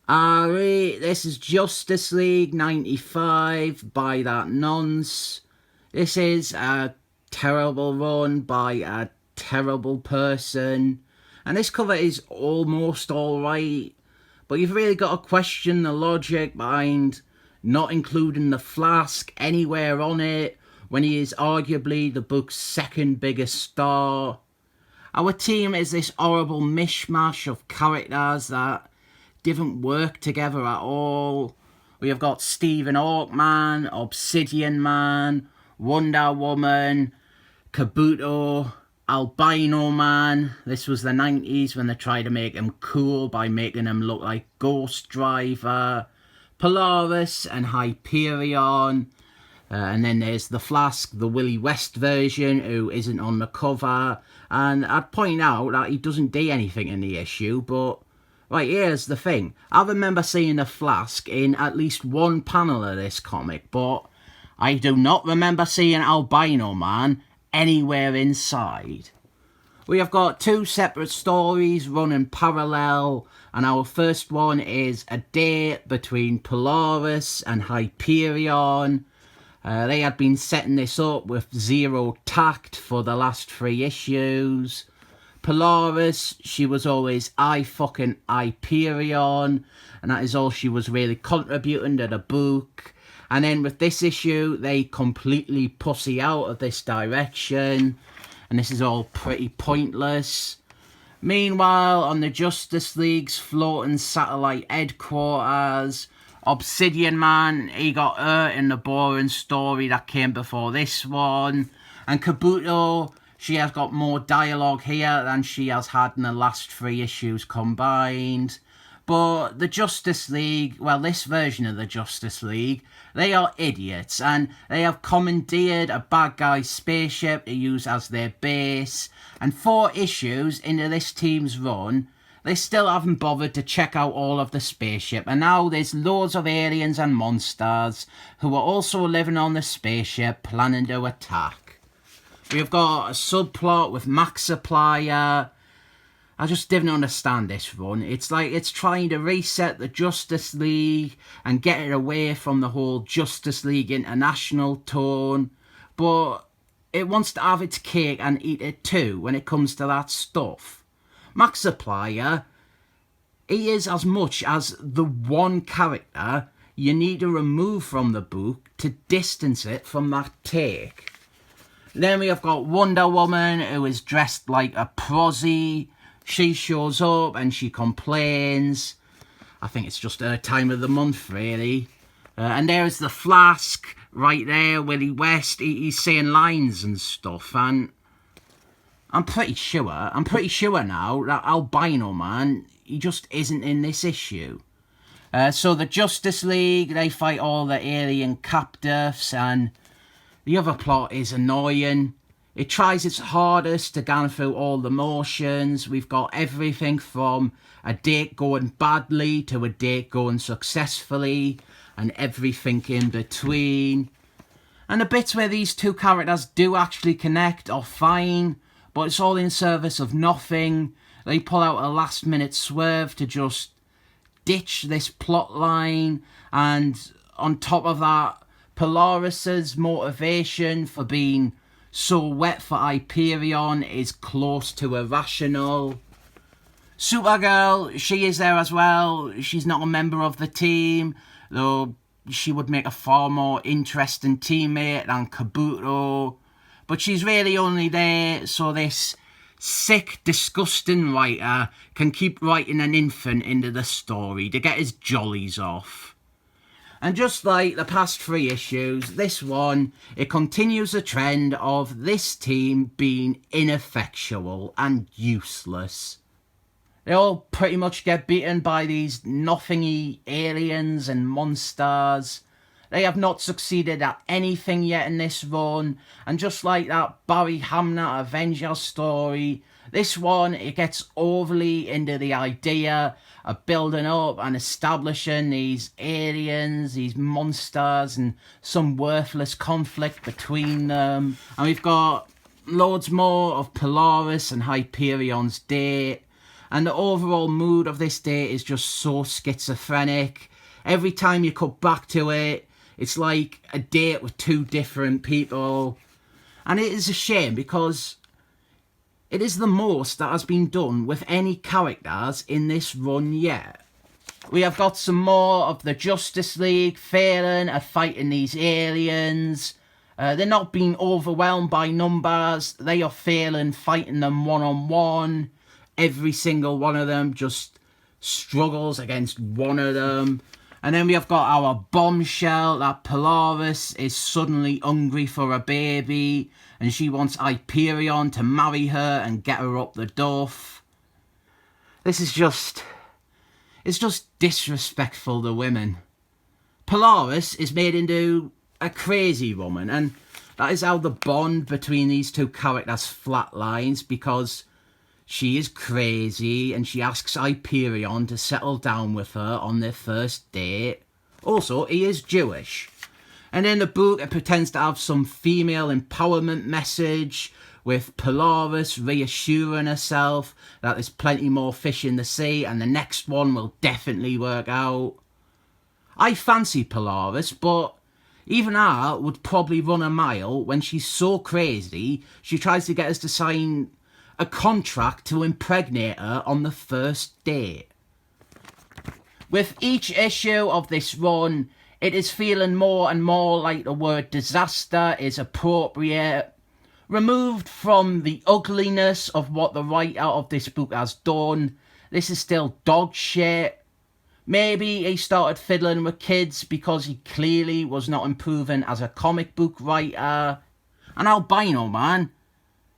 This is Justice League 95 by that nonce. This is a terrible run by a terrible person. And this cover is almost alright, but you've really got to question the logic behind not including the Flask anywhere on it when he is arguably the book's second biggest star. Our team is this horrible mishmash of characters that didn't work together at all. We have got Stephen Hawkman, Obsidian Man, Wonder Woman, Kabuto, Albino Man. This was the 90s when they tried to make him cool by making him look like Ghost Driver, Polaris and Hyperion. And then there's the Flask, the Willie West version, who isn't on the cover. And I'd point out that he doesn't do anything in the issue, but right, here's the thing. I remember seeing the Flask in at least one panel of this comic, but I do not remember seeing Albino Man anywhere inside. We have got two separate stories running parallel, and our first one is a date between Polaris and Hyperion. They had been setting this up with zero tact for the last 3 issues. Polaris, she was always I fucking Hyperion, and that is all she was really contributing to the book. And then with this issue, they completely pussy out of this direction, and this is all pretty pointless. Meanwhile, on the Justice League's floating satellite headquarters, Obsidian Man, he got hurt in the boring story that came before this one. And Kabuto, she has got more dialogue here than she has had in the last 3 issues combined. But the Justice League, well, this version of the Justice League, they are idiots, and they have commandeered a bad guy spaceship to use as their base. And 4 issues into this team's run, they still haven't bothered to check out all of the spaceship, and now there's loads of aliens and monsters who are also living on the spaceship planning to attack. We've got a subplot with Max Supplier. I just didn't understand this run. It's like it's trying to reset the Justice League and get it away from the whole Justice League International tone, but it wants to have its cake and eat it too when it comes to that stuff. Max Supplier, he is as much as the one character you need to remove from the book to distance it from that take. Then we have got Wonder Woman, who is dressed like a prosy. She shows up and she complains. I think it's just her time of the month, really. And there's the Flask right there, Willie West. He's saying lines and stuff, and I'm pretty sure now that Albino Man, he just isn't in this issue. So the Justice League, they fight all the alien captives, and the other plot is annoying. It tries its hardest to go through all the motions. We've got everything from a date going badly to a date going successfully, and everything in between. And the bits where these two characters do actually connect are fine, but it's all in service of nothing. They pull out a last minute swerve to just ditch this plot line, and on top of that, Polaris's motivation for being so wet for Hyperion is close to irrational. Supergirl, she is there as well. She's not a member of the team, though she would make a far more interesting teammate than Kabuto. But she's really only there so this sick, disgusting writer can keep writing an infant into the story to get his jollies off. And just like the past 3 issues, this one, it continues the trend of this team being ineffectual and useless. They all pretty much get beaten by these nothingy aliens and monsters. They have not succeeded at anything yet in this run, and just like that Barry Hamner Avengers story, this one, it gets overly into the idea of building up and establishing these aliens, these monsters, and some worthless conflict between them. And we've got loads more of Polaris and Hyperion's date. And the overall mood of this date is just so schizophrenic. Every time you cut back to it, it's like a date with two different people. And it is a shame because it is the most that has been done with any characters in this run yet. We have got some more of the Justice League failing at fighting these aliens. They're not being overwhelmed by numbers. They are failing fighting them one-on-one. Every single one of them just struggles against one of them. And then we have got our bombshell that Polaris is suddenly hungry for a baby. And she wants Hyperion to marry her and get her up the duff. This is just... It's just disrespectful to women. Polaris is made into a crazy woman, and that is how the bond between these two characters flatlines, because she is crazy and she asks Hyperion to settle down with her on their first date. Also, he is Jewish. And in the book, it pretends to have some female empowerment message, with Polaris reassuring herself that there's plenty more fish in the sea and the next one will definitely work out. I fancy Polaris, but even I would probably run a mile when she's so crazy she tries to get us to sign a contract to impregnate her on the first date. With each issue of this run, it is feeling more and more like the word disaster is appropriate, removed from the ugliness of what the writer of this book has done. This is still dog shit. Maybe he started fiddling with kids because he clearly was not improving as a comic book writer. And Albino Man,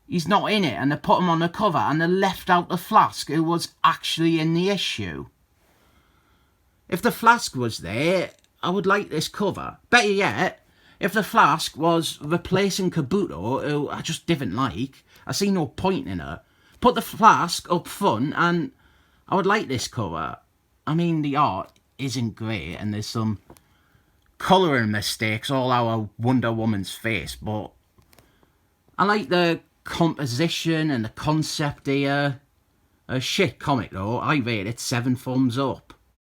he's not in it, and they put him on the cover and they left out the Flask, who was actually in the issue. If the Flask was there, I would like this cover. Better yet, if the Flask was replacing Kabuto, who I just didn't like, I see no point in her. Put the Flask up front and I would like this cover. I mean, the art isn't great and there's some colouring mistakes all over Wonder Woman's face, but I like the composition and the concept here. A shit comic though, I rate it 7 thumbs up.